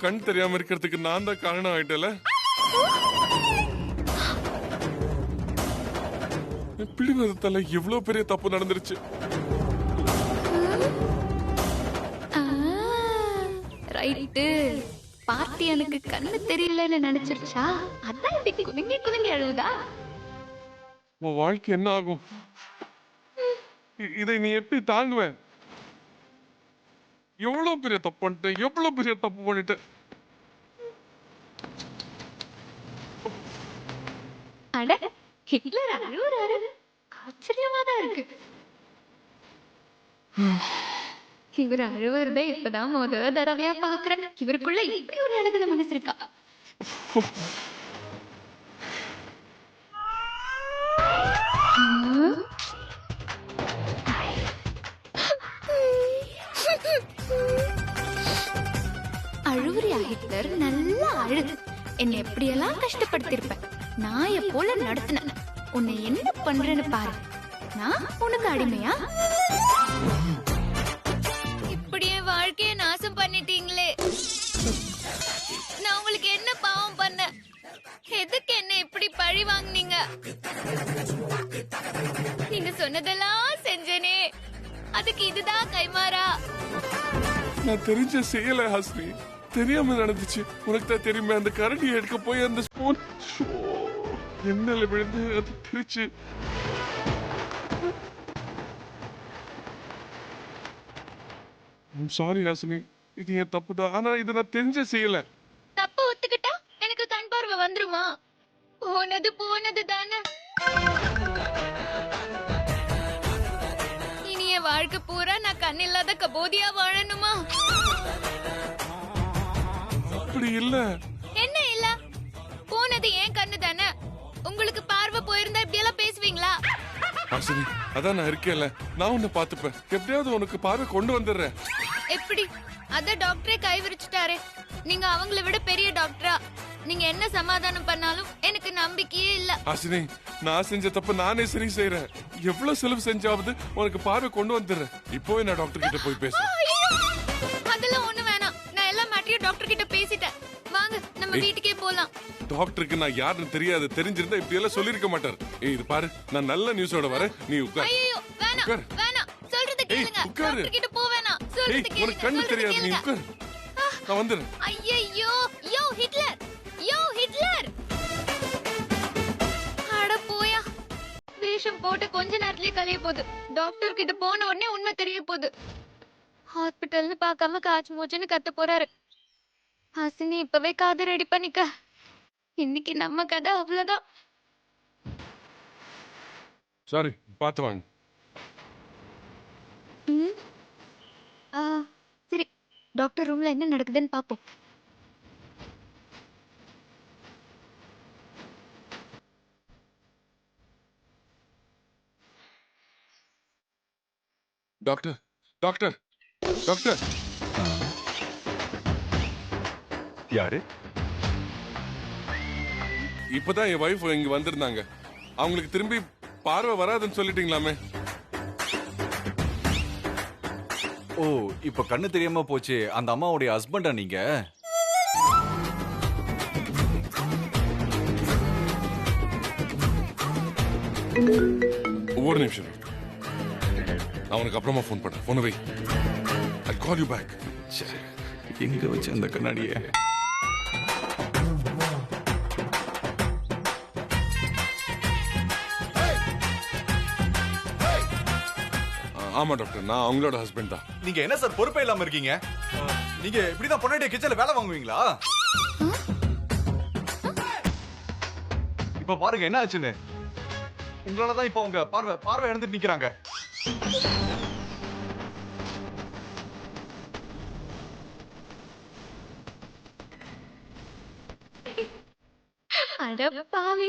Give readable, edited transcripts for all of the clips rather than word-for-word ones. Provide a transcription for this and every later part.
கண் தெரியாம இருக்கிறதுக்கு நான் தான் காரணம் ஆயிட்டல. பிடிவாதத்தால எவ்வளவு பெரிய தப்பு நடந்துருச்சு. ரைட்டு. பார்ட்டி எனக்கு கண்ணு தெரியலன்னு நினைச்சிருச்சா? அதான் இப்படி குலுங்கி குலுங்கி அழுதா? உன் வாழ்க்கை என்ன ஆகும்? இதை நீ எப்படி தாங்குவ? எவ்வளவு பெரிய தப்பு பண்ணிட்டேன், எவ்வளவு பெரிய தப்பு பண்ணிட்டேன். அட, ஹிட்லர் அழுவுறாரு. ஆச்சரியமா தான் இருக்கு. இவர் அழுவுறதே இப்பதான் முதல் தடவையா பாக்குறேன். இவருக்குள்ள இப்படி ஒரு அழகுத மனசு இருக்கா? அழுவுறியா ஹிட்லர்? நல்லா அழு. என்னை எப்படியெல்லாம் கஷ்டப்படுத்திருப்பேன். நாயை போல நடத்தின உன்னை என்ன பண்றேன்னு பாரு. நான் உனக்கு அடிமையா? இப்படியே வாழ்க்கைய நாசம் பண்ணிட்டீங்களே. நான் உங்களுக்கு என்ன பாவம் பண்ண? எதுக்கு என்ன இப்படி பழி வாங்குனீங்க? நீங்க சொன்னதெல்லாம் செஞ்சனே, அதுக்கு இதுதான் கைமாறா? நான் தெரிஞ்ச செய்யல ஹாசினி, தெரியாம நடந்துச்சு. உனக்கு தான் தெரியுமே, அந்த கரண்டி எடுக்க போய் அந்த ஸ்பூன் எண்ணெயில விழுந்து அது பிரிச்சு. சாரி ஹாசினி, இது என் தப்பு தான். ஆனா இதை நான் தெரிஞ்ச செய்யல. தப்பு ஒத்துக்கிட்டா எனக்கு கண் பார்வை வந்துருமா? போனது போனது தானே. இனிய வாழ்க்கை பூரா நான் கண் இல்லாத கபோதியா வாழணுமா? அப்படி இல்ல. என்ன இல்ல? போனது ஏன் கண்ணு தானே. உங்களுக்கு பார்வை போயிருந்தா இப்படி எல்லாம் பேசுவீங்களா? ஹாசினி, அதான் நான் இருக்கேன்ல, நான் உன்னை பாத்துப்பேன். எப்படியாவது உனக்கு பார்வை கொண்டு வந்துடுறேன். எப்படி? அத டாக்டரே கை விரிச்சுட்டாரே. நீங்க அவங்கள விட பெரிய டாக்டரா? நீங்க என்ன சமாதானம் பண்ணாலும் எனக்கு நம்பிக்கையே இல்ல. ஹாசினி, நான் செஞ்ச தப்பு நானே சரி செய்யறேன். எவ்வளவு செலவு செஞ்சாவது உனக்கு பார்வை கொண்டு வந்துடுறேன். இப்போவே நான் டாக்டர் கிட்ட போய் பேசுறேன். அதெல்லாம் ஒண்ணு வேணாம். நான் எல்லா மேட்டரையும் டாக்டர் கிட்ட பேசிட்டேன். வாங்க நம்ம வீட்டுக்கே போலாம். டாக்டருக்கு நான் யாருன்னு தெரியாது. தெரிஞ்சிருந்தா இப்படி எல்லாம் சொல்லிருக்க மாட்டார். ஏய், இது பாரு, நான் நல்ல நியூஸோட வரேன். நீ உட்கார். ஐயோ வேணாம் வேணாம், சொல்றது கேளுங்க. டாக்டர் கிட்ட போ வேணாம், சொல்றது கேளுங்க. உனக்கு கண்ணு தெரியாது, நீ உட்கார். நான் வந்துறேன். ஐயோ யோ ஹிட்லர், யோ ஹிட்லர். அட போயா. வேஷம் போட்டு கொஞ்ச நேரத்திலே கலைய போகுது. டாக்டர் கிட்ட போன உடனே உண்மை தெரிய போகுது. ஹாஸ்பிட்டல்னு பார்க்காம காய்ச்சி மூச்சுன்னு கத்த போறாரு. ஹாசினி, இப்பவே காது ரெடி பண்ணிக்க. இன்னைக்கு நம்ம கதை அவ்வளவுதான். சாரி, பார்த்து வாங்க. சரி, டாக்டர் ரூம்ல என்ன நடக்குதுன்னு பாப்போம். Doctor, doctor, doctor. யாரு? இப்பதான் என் வைஃப் இங்க வந்திருந்தாங்க. அவங்களுக்கு திரும்பி பார்வை வராதுன்னு சொல்லிட்டீங்களாமே. ஓ, இப்ப கண்ணு தெரியாம போச்சு. அந்த அம்மாவுடைய ஹஸ்பண்டா நீங்க? ஒரு நிமிஷம், நான் உனக்கு அப்புறமா போன் பண்றேன். போன வை. I'll call you back. எங்க வச்ச அந்த கண்ணாடிய? ஆமா டாக்டர், நான் அவங்களோட ஹஸ்பண்ட் தான். நீங்க என்ன சார் பொறுப்பே இல்லாம இருக்கீங்க? நீங்க இப்படிதான் பொண்டாட்டிய கிச்சன்ல வேலை வாங்குவீங்களா? இப்ப பாருங்க என்ன ஆச்சுன்னு. உங்களாலதான் இப்ப உங்க பார்வை இழந்துட்டு நிக்கிறாங்க. அட பாவி,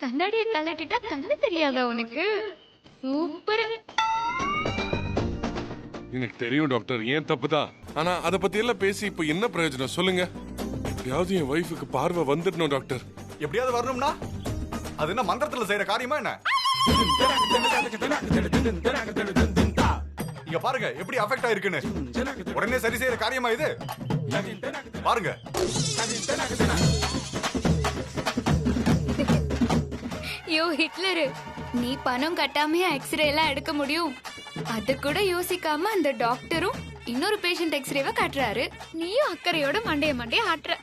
கண்ணாடியை கலட்டிட்டா கண்ணு தெரியாதா உனக்கு? சூப்பர். எனக்கு தெரியும் டாக்டர், ஏன் தப்பு தான். ஆனா அத பத்தி எல்லாம் பேசி இப்ப என்ன பிரயோஜனம் சொல்லுங்க? எப்படியாவது என் வைஃபுக்கு பார்வை வந்துடணும் டாக்டர். எப்படியாவது வரணும்னா அது என்ன மந்திரத்துல செய்யற காரியமா என்ன? இங்க பாருங்க எப்படி அஃபெக்ட் ஆயிருக்குன்னு. உடனே சரி செய்யற காரியமா இது? பாருங்க. யோ ஹிட்லரு, நீ பணம் கட்டாமையா எக்ஸ்ரே எல்லாம் எடுக்க முடியும்? அது கூட யோசிக்காம அந்த டாக்டரும் இன்னொரு பேஷண்ட் எக்ஸ்ரேவை காட்டுறாரு. நீயும் அக்கறையோட மண்டைய ஆட்டுற.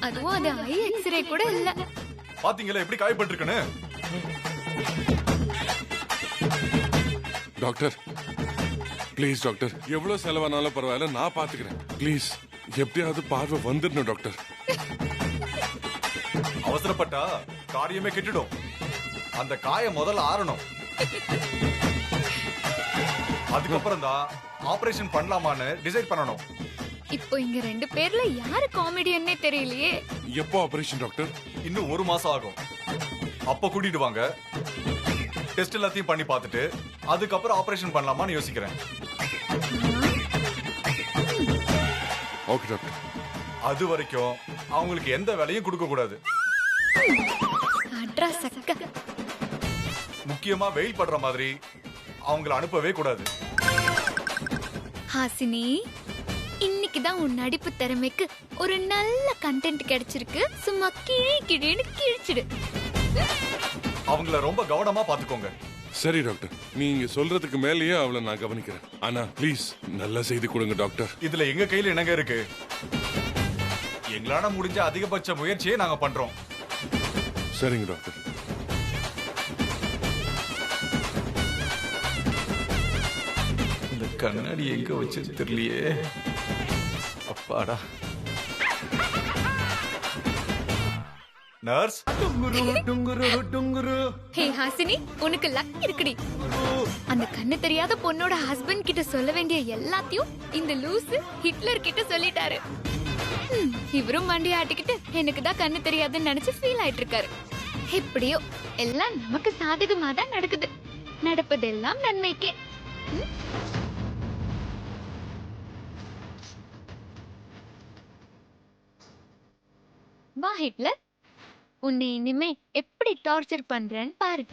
அதுவும் அது ஐ எக்ஸ்ரே கூட இல்ல. பாத்தீங்களா எப்படி காயப்பட்டிருக்குன்னு? டாக்டர் ப்ளீஸ் டாக்டர், எவ்வளவு செலவானாலும் பரவாயில்ல, நான் பாத்துக்கிறேன். ப்ளீஸ் எப்படியாவது பார்வை வந்துடணும் டாக்டர். அவசரப்பட்டா காரியமே கெட்டுடும். அந்த காயம் முதல்ல ஆறணும். அதுக்கப்புறம் தான் ஆபரேஷன் பண்ணலாமான்னு டிசைட் பண்ணணும். இப்போ இங்க 2 பேர்ல யாரு காமெடியன்னே தெரியலையே. எப்போ ஆபரேஷன் டாக்டர்? இன்னும் 1 மாசம் ஆகும். அப்ப கூட்டிட்டு வாங்க. டெஸ்ட் எல்லாத்தையும் பண்ணி பார்த்துட்டு அதுக்கப்புறம் ஆபரேஷன் பண்ணலாமான்னு யோசிக்கிறேன். Okay doctor. அது வரைக்கும் அவங்களுக்கு எந்த வேலையும் கொடுக்க கூடாது. அட்ரா சக்க. முக்கியமா வெயில் படுற மாதிரி அவங்கள அனுப்பவே கூடாது. ஹாசினி, இன்னைக்கு தான் உன் நடிப்பு திறமைக்கு ஒரு நல்ல கண்டென்ட் கிடைச்சிருக்கு. சும்மா கிழின்னு கிழிச்சிடு. அவங்கள ரொம்ப கவனமா பாத்துக்கோங்க. சரி டாக்டர், நீங்க சொல்றதுக்கு மேலேயே அவளை நான் கவனிக்கிறேன். ஆனா ப்ளீஸ் நல்ல செய்தி கொடுங்க டாக்டர். இதுல எங்க கையில என்னங்க இருக்கு? எங்களால முடிஞ்ச அதிகபட்ச முயற்சியை நாங்க பண்றோம். சரிங்க டாக்டர். இந்த கண்ணாடி எங்க வச்சு தெரியலையே. அப்பாடா. நர்ஸ். ஹே ஹாசினி, உனக்கு லக் இருக்குடி. அந்த கண்ணு தெரியாத பொண்ணோட ஹஸ்பண்ட் கிட்ட சொல்ல வேண்டிய எல்லாத்தையும் இந்த லூசு ஹிட்லர் கிட்ட சொல்லிட்டாரு. இவரும் மண்டி ஆட்டிக்கிட்டு எனக்கு தான் கண்ணு தெரியாதுன்னு நினைச்சு ஃபீல் ஆயிட்டு இருக்காரு. எப்படியோ எல்லாம் நமக்கு சாதகமா தான் நடக்குது. நடப்பதெல்லாம் நன்மைக்கே. வா ஹிட்லர், உன்னை இனிமே எப்படி டார்ச்சர் பண்றேன்னு பாரு.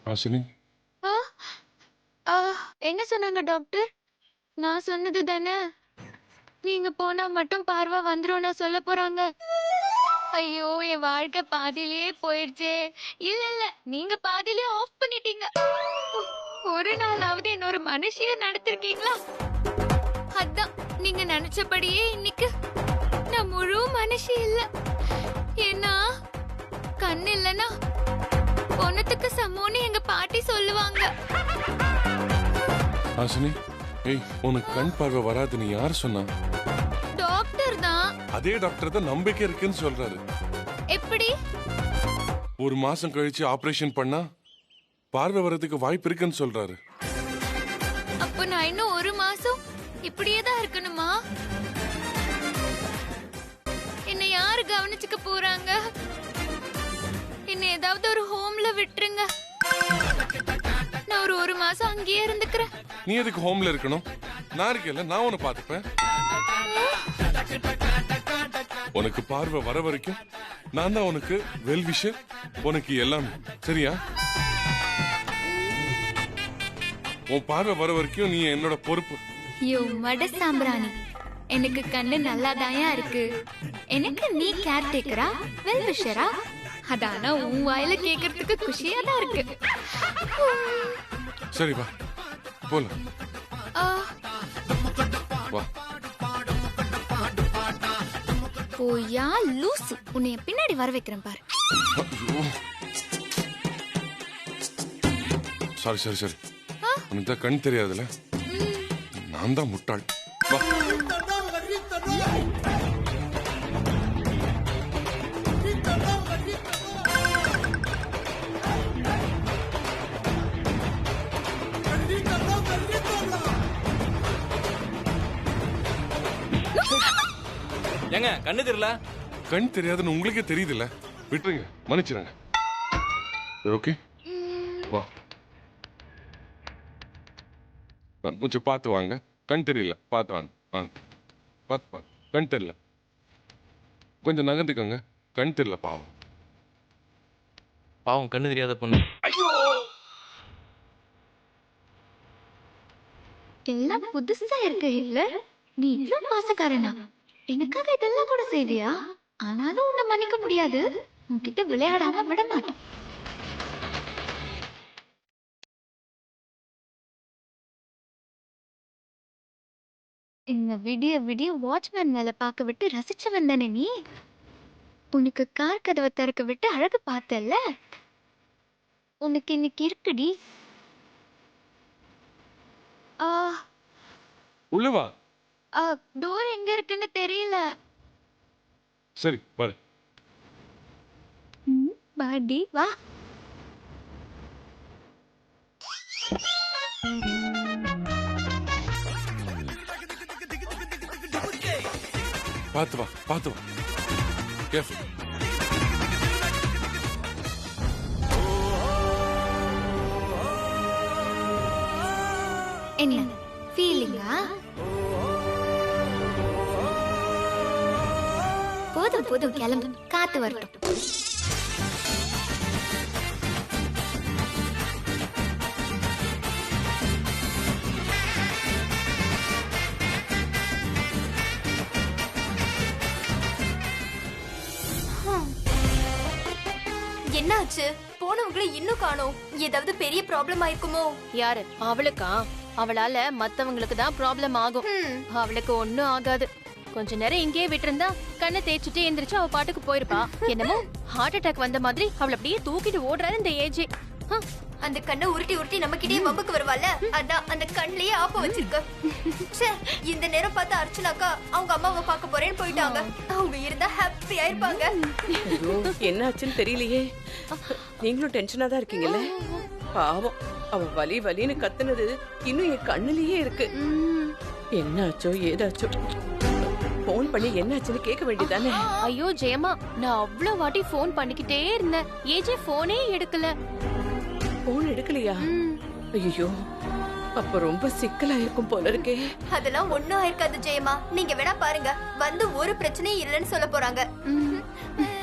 ஹாசினி, என்ன சொன்னாங்க டாக்டர்? நான் சொன்னது தானே. நீங்க போனா மட்டும் பார்வை வந்துரும் நான் சொல்ல போறாங்க. ஐயோ, என் வாழ்க்கை பாதியிலேயே போயிடுச்சே. இல்ல இல்ல, நீங்க பாதியிலே ஆஃப் பண்ணிட்டீங்க. ஒரு நாளாவது இன்னொரு மனுஷிய நடத்திருக்கீங்களா? அதான் நீங்க நினைச்சபடியே இன்னைக்கு நான் முழு மனுஷி இல்ல. ஏன்னா கண் இல்லனா பொண்ணத்துக்கு சமோன்னு எங்க பாட்டி சொல்லுவாங்க. ஹாசினி, ஏய், உனக்கு கண் பார்வை வராதுன்னு யார் சொன்னா? டாக்டர் தான். அதே டாக்டர் தான் நம்பிக்கை இருக்குன்னு சொல்றாரு. எப்படி? 1 மாசம் கழிச்சு ஆபரேஷன் பண்ணா பார்வை வரதுக்கு வாய்ப்பு இருக்குன்னு சொல்றாரு. அப்ப நான் இன்னும் 1 மாசம் இப்படியே தான் இருக்கணுமா? என்னை யாரு கவனிச்சுக்க போறாங்க? என்ன ஏதாவது ஒரு ஹோம்ல விட்டுருங்க. நான் ஒரு 1 மாசம் அங்கேயே இருந்துக்கிறேன். நீ எதுக்கு ஹோம்ல இருக்கணும்? நான் இருக்கேன்ல, நான் உன்னை பாத்துப்பேன். உனக்கு பார்வை வர வரைக்கும் நான் தான் உனக்கு வெல் விஷர், உனக்கு எல்லாமே. சரியா? உன் பார்வை வர வரைக்கும் நீ என்னோட பொறுப்பு. யோ மட சாம்பிராணி, எனக்கு கண்ணு நல்லாதாயா இருக்கு. எனக்கு நீ கேர் டேக்கரா வெல் விஷரா? அதானா உன் வாயில கேக்குறதுக்கு குஷியா தான் இருக்கு. சரி வா போலாம். வா. போயா லூசு, உன்னை பின்னாடி வர வைக்கிறேன் பாரு. சரி சரி சரி, உனக்கு தான் கண் தெரியாதுல்ல, நான் தான் முட்டாள். வா. ஏங்க கண்ணு தெரியல? கண் தெரியாதுன்னு உங்களுக்கே தெரியுதுல்ல, விட்டுருங்க, மன்னிச்சிருங்க. ஓகே வா. கொஞ்சம் பார்த்து வாங்க. கண் தெரியல, பார்த்து வாங்க. வாங்க, பார்த்து பார்த்து. கண் தெரியல, கொஞ்சம் நகர்ந்துக்கோங்க. கண் தெரியல பாவம். பாவம் கண்ணு தெரியாத பொண்ணு. எல்லாம் புதுசா இருக்கு இல்ல? நீ இவ்ளோ பாசக்காரனா? எனக்காக இதெல்லாம் கூட செய்வியா? ஆனாலும் உன்னை மன்னிக்க முடியாது. உன்கிட்ட விளையாடாம விட மாட்டேன். இந்த விடிய விடிய வாட்ச்மேன் வேலை பார்க்க விட்டு ரசிச்சவன் தானே நீ? உனக்கு கார் கதவை திறக்க விட்டு அழகு பார்த்தல்ல? உனக்கு இன்னைக்கு இருக்குடி. ஆ உள்ள வா. டோர் எங்க இருக்குன்னு தெரியல. சரி பாரு. பாடி வா. பார்த்து வா, பார்த்து வா. கேர்ஃபுல். என்ன ஃபீலிங்கா? போதும் போதும் கிளம்பு, காத்து வரட்டும். என்னாச்சு? போனவங்களை இன்னும் காணோம். ஏதாவது பெரிய ப்ராப்ளம் ஆயிருக்குமோ? யாரு அவளுக்கா? அவளால மத்தவங்களுக்கு தான் ப்ராப்ளம் ஆகும். அவளுக்கு ஒண்ணும் ஆகாது. கொஞ்ச நேரம் இங்கேயே விட்டிருந்தா கண்ணை தேய்ச்சிட்டு எந்திரிச்சு அவ பாட்டுக்கு போயிருப்பா. என்னமோ ஹார்ட் அட்டாக் வந்த மாதிரி அவளை அப்படியே தூக்கிட்டு ஓடுறாரு இந்த ஏஜ். அந்த கண்ணை உருட்டி உருட்டி நம்ம கிட்டே வம்புக்கு வருவாள்ல, அதான் அந்த கண்ணிலேயே ஆப்ப வச்சிருக்க. ச்சே, இந்த நேரம் பார்த்து அர்ச்சனாக்கா அவங்க அம்மாவை பார்க்க போறேன்னு போயிட்டாங்க. அவங்க இருந்தா ஹாப்பியா இருப்பாங்க. ஐயோ, என்னாச்சுன்னு தெரியலையே. நீங்களும் டென்ஷனா தான் இருக்கீங்கல்ல? பாவம், அவ வலி வலின்னு கத்துனது இன்னும் என் கண்ணுலயே இருக்கு. என்னாச்சோ ஏதாச்சோ போன் பண்ணி என்னாச்சுன்னு கேட்க வேண்டியதானே? ஐயோ ஜெயமா, நான் அவ்வளவு வாட்டி போன் பண்ணிக்கிட்டே இருந்தேன். ஏஜே போனே எடுக்கல. போன் எடுக்கலையா? ஐயோ, அப்ப ரொம்ப சிக்கலா இருக்கும் போல இருக்கே. அதெல்லாம் ஒண்ணும் ஆயிருக்காது ஜெயமா. நீங்க வேணா பாருங்க, வந்து ஒரு பிரச்சனையும் இல்லைன்னு சொல்ல போறாங்க.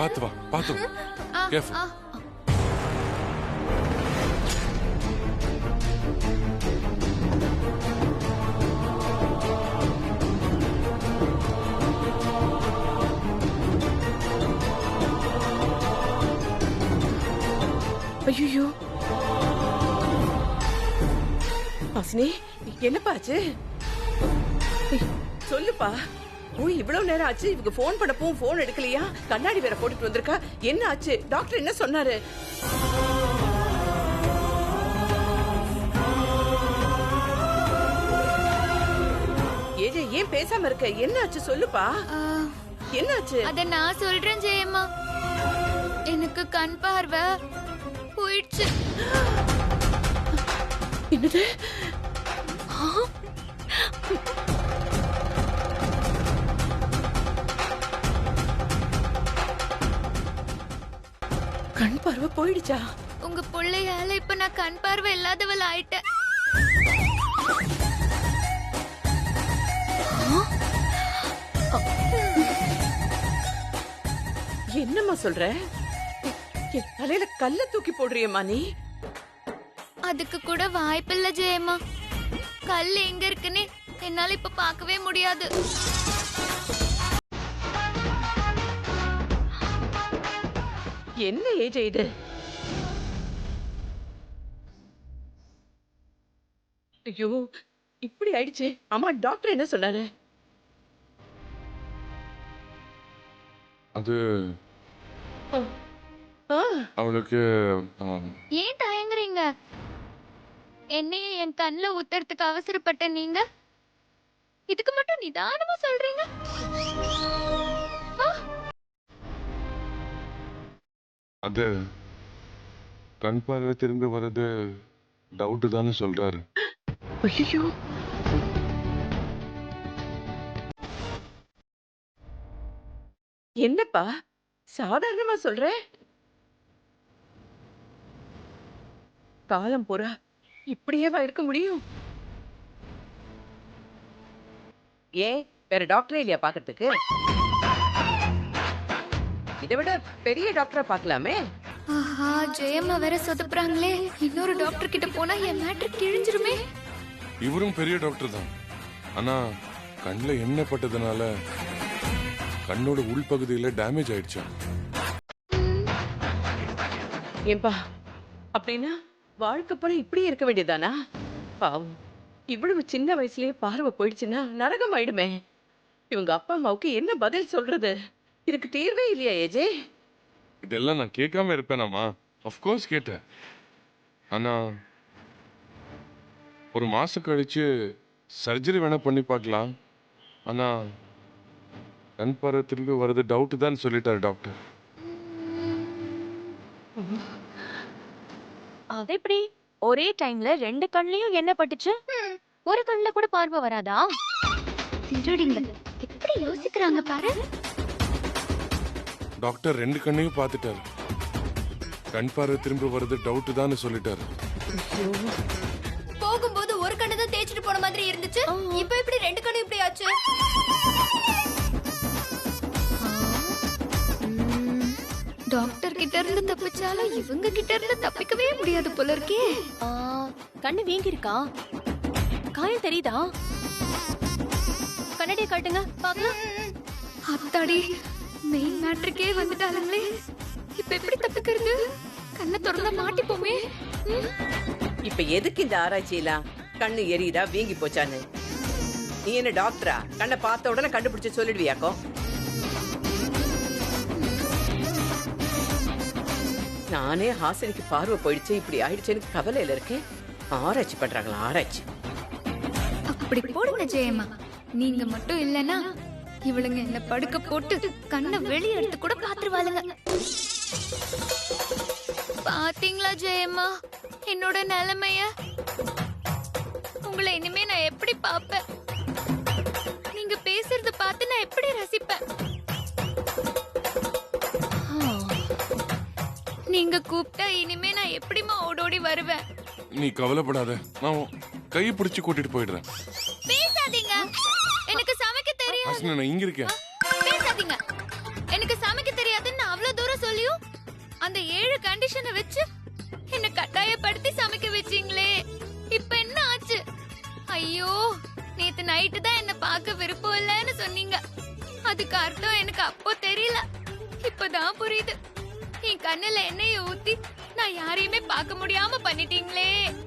பார்த்து வா, பார்த்து வா. கேர்ஃபுல். ஐயோ, ஹாசினி, என்னப்பாச்சு? சொல்லுப்பா. ஓ, இவ்வளவு நேரம் ஆச்சு. இவங்க போன் பண்ணப்பவும் போன் எடுக்கலையா? கண்ணாடி வேற போட்டுட்டு வந்திருக்கா. என்ன ஆச்சு? டாக்டர் என்ன சொன்னாரு? ஏஜே, ஏன் பேசாம இருக்க? என்ன ஆச்சு சொல்லுப்பா. என்னாச்சு? அத நான் சொல்றேன் ஜெயம்மா. எனக்கு கண் பார்வை போயிடுச்சு. என்னது? கண் பார்வை போயிடுச்சா? உங்க பிள்ளையால இப்ப நான் கண் பார்வை இல்லாதவள் ஆயிட்டேன். என்னம்மா சொல்ற? என் தலையில கல்ல தூக்கி போடுறியம்மா நீ? அதுக்கு கூட வாய்ப்பில்ல ஜெயம்மா. கல் எங்க இருக்குன்னு என்னால இப்ப பார்க்கவே முடியாது. என்ன ஏஜ் இது? ஐயோ, இப்படி ஆயிடுச்சு. ஆமா, டாக்டர் என்ன சொன்னாரு? அது அவளுக்கு ஏன் தயங்குறீங்க? என்னைய என் கண்ணுல ஊத்துறதுக்கு அவசரப்பட்ட நீங்க இதுக்கு மட்டும் நிதானமா சொல்றீங்க. அது கண் பார்வை திரும்பி வர்றது டவுட் தானே சொல்றாரு. ஐயோ, என்னப்பா சாதாரணமா சொல்ற? காலம் பூரா இப்படியேவா இருக்க முடியும்? ஏன் வேற டாக்டரே இல்லையா பாக்கிறதுக்கு? இதை விட பெரிய டாக்டரை பார்க்கலாமே. ஆஹா ஜெயம்மா வேற சொதப்புறாங்களே. இன்னொரு டாக்டர் கிட்ட போனா என் மேட்ரு கிழிஞ்சிருமே. இவரும் பெரிய டாக்டர் தான், ஆனா கண்ணுல எண்ணெய் பட்டதுனால கண்ணோட உள்பகுதியில டேமேஜ் ஆயிடுச்சா. ஏன்பா அப்படின்னா வாழ்க்கை பூரா இப்படியே இருக்க வேண்டியதானா? பாவம், இவ்வளவு சின்ன வயசுலயே பார்வை போயிடுச்சுன்னா நரகம் ஆயிடுமே. இவங்க அப்பா அம்மாவுக்கு என்ன பதில் சொல்றது? இதுக்கு தீர்வே இல்லையா ஏஜே? இதெல்லாம் நான் கேட்காம இருப்பேனாமா? அஃப்கோர்ஸ் கேட்டேன். ஆனா ஒரு மாசம் கழிச்சு சர்ஜரி வேணா பண்ணி பார்க்கலாம். ஆனா கண் பார்வை திரும்பி வருது டவுட் தான் சொல்லிட்டாரு டாக்டர். அது எப்படி ஒரே டைம்ல ரெண்டு கண்லயும் என்ன பட்டுச்சு? ஒரு கண்ணுல கூட பார்வை வராதா? திருடிங்க எப்படி யோசிக்கிறாங்க பாரு. டாக்டர் ரெண்டு கண்ணையும் பார்த்துட்டாரு. கண் பார்வை திரும்பி வருது டவுட் தான் சொல்லிட்டாரு. போகும்போது ஒரு கண்ணு தான் தேய்ச்சிட்டு போன மாதிரி இருந்துச்சு. இப்போ இப்படி ரெண்டு கண்ணு இப்படி ஆச்சு? டாக்டர் கிட்ட இருந்து தப்பிச்சாலும் இவங்க கிட்ட இருந்து தப்பிக்கவே முடியாது போல இருக்கே. ஆ, கண்ணு வீங்கி இருக்கா? காயம் தெரியுதா? கண்ணாடியை காட்டுங்க பாக்கலாம். அத்தாடி மெயின் மேட்ருக்கே வந்துட்டாலுங்களே. இப்ப எப்படி தப்பிக்கிறது? கண்ணை திறந்தா மாட்டிப்போமே. இப்ப எதுக்கு இந்த ஆராய்ச்சி எல்லாம்? கண்ணு எரியுதா வீங்கி போச்சான்னு? நீ என்ன டாக்டரா? கண்ணை பார்த்த உடனே கண்டுபிடிச்சு சொல்லிடுவியாக்கோ? நானே ஹாசினிக்கு பார்வை போயிடுச்சு இப்படி ஆயிடுச்சுன்னு கவலையில இருக்கேன். ஆராய்ச்சி பண்றாங்களா ஆராய்ச்சி? அப்படி போடுங்க ஜெயம்மா. நீங்க மட்டும் இல்லனா இவளுங்க என்ன படுக்க போட்டு கண்ணை வெளிய எடுத்து கூட பாத்துருவாளுங்க. பாத்தீங்களா ஜெயம்மா என்னோட நிலைமைய? உங்களை இனிமே நான் எப்படி பாப்பேன்? நீங்க பேசுறத பார்த்து நான் எப்படி ரசிப்பேன்? நீங்க கூப்பிட்டா இனிமே நான் எப்படிமா ஓடோடி வருவேன்? நீ கவலைப்படாத, நான் கையை பிடிச்சு கூட்டிட்டு போயிடுறேன். பேசாதீங்க, எனக்கு சமைக்க தெரியாது. ஹாசினி, நான் இங்க இருக்கேன். பேசாதீங்க, எனக்கு சமைக்க தெரியாதுன்னு அவ்வளவு தூரம் சொல்லியும் அந்த 7 கண்டிஷனை வச்சு என்ன கட்டாயப்படுத்தி சமைக்க வச்சீங்களே. இப்ப என்ன ஆச்சு? ஐயோ, நேத்து நைட்டு தான் என்ன பார்க்க விருப்பம் இல்லைன்னு சொன்னீங்க. அதுக்கு அர்த்தம் எனக்கு அப்போ தெரியல, இப்பதான் புரியுது. என் கண்ணுல எண்ணெயை ஊத்தி நான் யாரையுமே பார்க்க முடியாம பண்ணிட்டீங்களே.